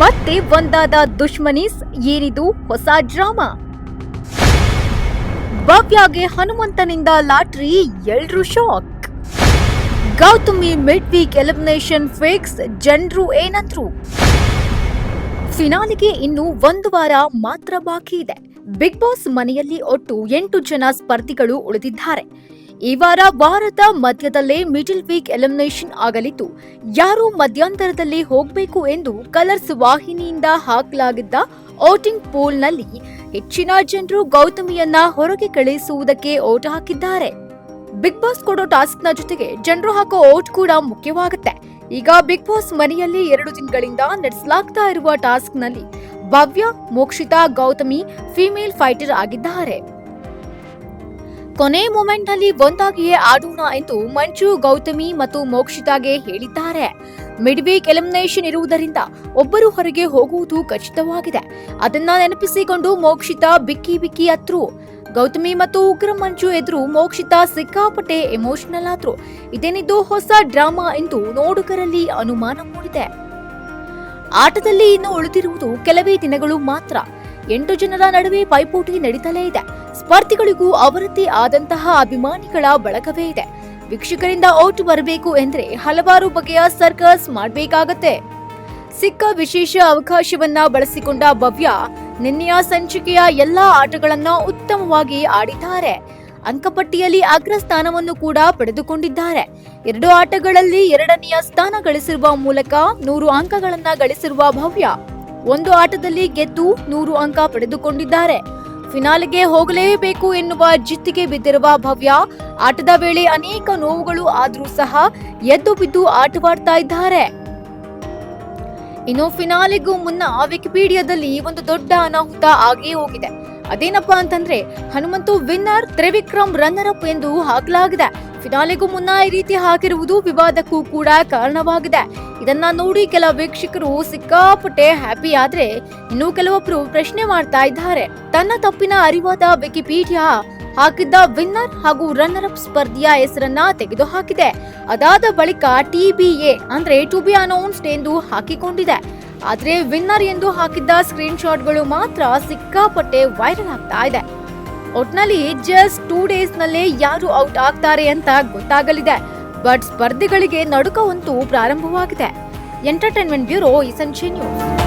ಮತ್ತೆ ಒಂದಾದ ದುಶ್ಮನೀಸ್, ಏನಿದು ಹೊಸ ಡ್ರಾಮಾ? ಭವ್ಯಾಗೆ ಹನುಮಂತನಿಂದ ಲಾಟ್ರಿ, ಎಲ್ರೂ shock. Gautami mid week elimination fix, ಜನರು ಏನಂದ್ರು? ಫಿನಾಲಿಗೆ ಇನ್ನು 1 ವಾರ ಮಾತ್ರ ಬಾಕಿ ಇದೆ. ಬಿಗ್ ಬಾಸ್ ಮನೆಯಲ್ಲಿ ಒಟ್ಟು 8 ಜನ ಸ್ಪರ್ಧಿಗಳು ಉಳಿದಿದ್ದಾರೆ. ಈ ವಾರದ ಮಧ್ಯದಲ್ಲೇ ಮಿಡಲ್ ವೀಕ್ ಎಲಿಮಿನೇಷನ್ ಆಗಲಿದ್ದು, ಯಾರು ಮಧ್ಯಂತರದಲ್ಲಿ ಹೋಗಬೇಕು ಎಂದು ಕಲರ್ಸ್ ವಾಹಿನಿಯಿಂದ ಹಾಕಲಾಗಿದ್ದ ವೋಟಿಂಗ್ ಪೋಲ್ನಲ್ಲಿ ಹೆಚ್ಚಿನ ಜನರು ಗೌತಮಿಯನ್ನ ಹೊರಗೆ ಕಳುಹಿಸುವುದಕ್ಕೆ ವೋಟ್ ಹಾಕಿದ್ದಾರೆ. ಬಿಗ್ ಬಾಸ್ ಕೊಡೋ ಟಾಸ್ಕ್ನ ಜೊತೆಗೆ ಜನರು ಹಾಕೋ ವೋಟ್ ಕೂಡ ಮುಖ್ಯವಾಗುತ್ತೆ. ಈಗ ಬಿಗ್ ಬಾಸ್ ಮನೆಯಲ್ಲಿ 2 ದಿನಗಳಿಂದ ನಡೆಸಲಾಗ್ತಾ ಇರುವ ಟಾಸ್ಕ್ನಲ್ಲಿ ಭವ್ಯ, ಮೋಕ್ಷಿತಾ, ಗೌತಮಿ ಫಿಮೇಲ್ ಫೈಟರ್ ಆಗಿದ್ದಾರೆ. ಕೊನೆ ಮೂಮೆಂಟ್ನಲ್ಲಿ ಒಂದಾಗಿಯೇ ಆಡೋಣ ಎಂದು ಮಂಜು, ಗೌತಮಿ ಮತ್ತು ಮೋಕ್ಷಿತಾಗೆ ಹೇಳಿದ್ದಾರೆ. ಮಿಡ್ ವೀಕ್ ಎಲಿಮಿನೇಷನ್ ಇರುವುದರಿಂದ ಒಬ್ಬರು ಹೊರಗೆ ಹೋಗುವುದು ಖಚಿತವಾಗಿದೆ. ಅದನ್ನ ನೆನಪಿಸಿಕೊಂಡು ಮೋಕ್ಷಿತಾ ಬಿಕ್ಕಿ ಅತ್ರು. ಗೌತಮಿ ಮತ್ತು ಉಗ್ರ ಮಂಜು ಎದುರು ಮೋಕ್ಷಿತಾ ಸಿಕ್ಕಾಪಟ್ಟೆ ಎಮೋಷನಲ್ ಆದ್ರು. ಇದೇನಿದು ಹೊಸ ಡ್ರಾಮಾ ಎಂದು ನೋಡುಗರಲ್ಲಿ ಅನುಮಾನ ಮೂಡಿದೆ. ಆಟದಲ್ಲಿ ಇನ್ನು ಉಳಿದಿರುವುದು ಕೆಲವೇ ದಿನಗಳು ಮಾತ್ರ. 8 ಜನರ ನಡುವೆ ಪೈಪೋಟಿ ನಡೀತಲೇ ಇದೆ. ಸ್ಪರ್ಧಿಗಳಿಗೂ ಅವರದ್ದೇ ಆದಂತಹ ಅಭಿಮಾನಿಗಳ ಬಳಗವೇ ಇದೆ. ವೀಕ್ಷಕರಿಂದ ವೋಟ್ ಬರಬೇಕು ಎಂದ್ರೆ ಹಲವಾರು ಬಗೆಯ ಸರ್ಕಸ್ ಮಾಡಬೇಕಾಗತ್ತೆ. ಸಿಕ್ಕ ವಿಶೇಷ ಅವಕಾಶವನ್ನ ಬಳಸಿಕೊಂಡ ಭವ್ಯ ನಿನ್ನೆಯ ಸಂಚಿಕೆಯ ಎಲ್ಲಾ ಆಟಗಳನ್ನ ಉತ್ತಮವಾಗಿ ಆಡಿದ್ದಾರೆ. ಅಂಕಪಟ್ಟಿಯಲ್ಲಿ ಅಗ್ರ ಸ್ಥಾನವನ್ನು ಕೂಡ ಪಡೆದುಕೊಂಡಿದ್ದಾರೆ. 2 ಆಟಗಳಲ್ಲಿ 2ನೇ ಸ್ಥಾನ ಗಳಿಸಿರುವ ಮೂಲಕ 100 ಅಂಕಗಳನ್ನ ಗಳಿಸಿರುವ ಭವ್ಯ 1 ಆಟದಲ್ಲಿ ಗೆದ್ದು 100 ಅಂಕ ಪಡೆದುಕೊಂಡಿದ್ದಾರೆ. ಫಿನಾಲಿಗೆ ಹೋಗಲೇಬೇಕು ಎನ್ನುವ ಜಿದ್ದಿಗೆ ಬಿದ್ದಿರುವ ಭವ್ಯ ಆಟದ ವೇಳೆ ಅನೇಕ ನೋವುಗಳು ಆದ್ರೂ ಸಹ ಎದ್ದು ಬಿದ್ದು ಆಟವಾಡ್ತಾ ಇದ್ದಾರೆ. ಇನ್ನು ಫಿನಾಲಿಗೂ ಮುನ್ನ ವಿಕಿಪೀಡಿಯಾದಲ್ಲಿ ಒಂದು ದೊಡ್ಡ ಅನಾಹುತ ಆಗೇ ಹೋಗಿದೆ. ಅದೇನಪ್ಪಾ ಅಂತಂದ್ರೆ, Hanumanthu winner, Trivikram runner up ಎಂದು ಹಾಕಲಾಗಿದೆ. ಫಿನಾಲಿಗೂ ಮುನ್ನ ಈ ರೀತಿ ಹಾಕಿರುವುದು ವಿವಾದಕ್ಕೂ ಕೂಡ ಕಾರಣವಾಗಿದೆ. ಇದನ್ನ ನೋಡಿ ಕೆಲ ವೀಕ್ಷಕರು ಸಿಕ್ಕಾಪಟ್ಟೆ ಹ್ಯಾಪಿ ಆದ್ರೆ, ಇನ್ನು ಕೆಲವೊಬ್ರು ಪ್ರಶ್ನೆ ಮಾಡ್ತಾ ಇದ್ದಾರೆ. ತನ್ನ ತಪ್ಪಿನ ಅರಿವಾದ ವಿಕಿಪೀಡಿಯಾ ಹಾಕಿದ್ದ ವಿನ್ನರ್ ಹಾಗೂ ರನ್ನರ್ ಅಪ್ ಸ್ಪರ್ಧಿಯ ಹೆಸರನ್ನ ತೆಗೆದುಹಾಕಿದೆ. ಅದಾದ ಬಳಿಕ TBA ಅಂದ್ರೆ ಟು ಬಿ ಅನೌನ್ಸ್ಡ್ ಎಂದು ಹಾಕಿಕೊಂಡಿದೆ. ಆದ್ರೆ ವಿನ್ನರ್ ಎಂದು ಹಾಕಿದ್ದ ಸ್ಕ್ರೀನ್ ಶಾಟ್ಗಳು ಮಾತ್ರ ಸಿಕ್ಕಾಪಟ್ಟೆ ವೈರಲ್ ಆಗ್ತಾ ಇದೆ. ಒಟ್ನಲ್ಲಿ ಜಸ್ಟ್ 2 ಡೇಸ್ ನಲ್ಲೇ ಯಾರು ಔಟ್ ಆಗ್ತಾರೆ ಅಂತ ಗೊತ್ತಾಗಲಿದೆ. ಬಟ್ ಸ್ಪರ್ಧಿಗಳಿಗೆ ನಡುಕವಂತೂ ಪ್ರಾರಂಭವಾಗಿದೆ. ಎಂಟರ್ಟೈನ್ಮೆಂಟ್ ಬ್ಯೂರೋ, ಈ ಸಂಚೆ ನ್ಯೂಸ್.